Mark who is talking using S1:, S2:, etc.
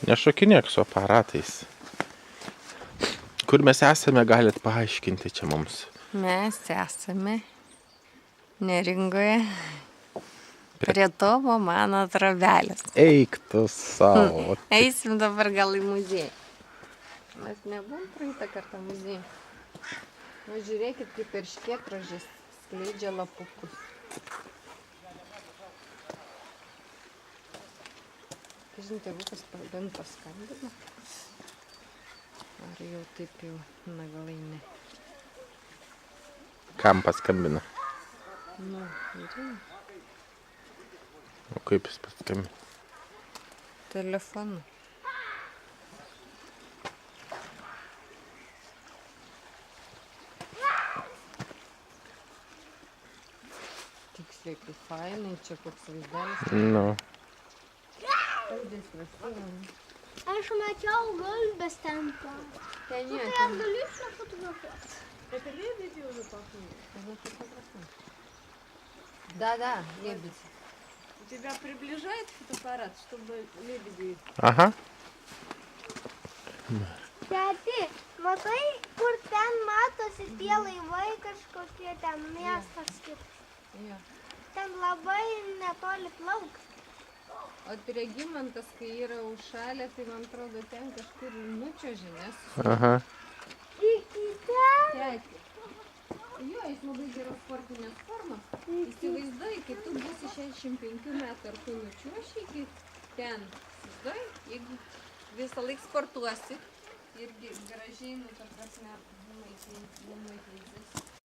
S1: Nešokinėk su aparatais. Kur mes esame, galit paaiškinti čia mums.
S2: Mes esame Neringoje prie Tomo mano trobelės.
S1: Eik tu savo.
S2: Eisim dabar gal į muziejų. Mes nebuvom praeitą kartą muziejų. Nu, žiūrėkit, kaip erškėtrožės skleidžia lapukus. Kažin, tėvukas bent paskambino. Ar jau taip jau, na galai ne.
S1: Kam paskambina?
S2: Nu, Irinai.
S1: O kaip jis paskambina?
S2: Telefonu. Tiksliai, kaip fainai, čia koks vaizdelis.
S1: Nu.
S3: Aš mačiau gulbės ten.
S2: Ten
S3: Ну,
S2: jie,
S3: я гулю, что фотографировать.
S4: Это лебеди уже пахнут.
S2: Да, лебедь.
S4: У тебя приближает фотоаппарат, чтобы лебеди...
S1: Aha.
S3: Tėti, matai, kur ten matosi tie laivai kažkokie, ten miestas kitas.
S2: Jo.
S3: Ten labai netoli plauks.
S2: O regimantas, kai yra užšalę, tai man atrodo ten kažkur nučiuožė, nes...
S1: Aha.
S3: Iki ten.
S2: Tėti. Jo, jis labai geros sportinės formos. Įsivaizduoji, kai tu būsi 65 metų, ar tu nučiuoši iki ten. Įsivaizduoji, jeigu visą laik sportuosi irgi gražiai, nu, ta prasme, numaitinsis.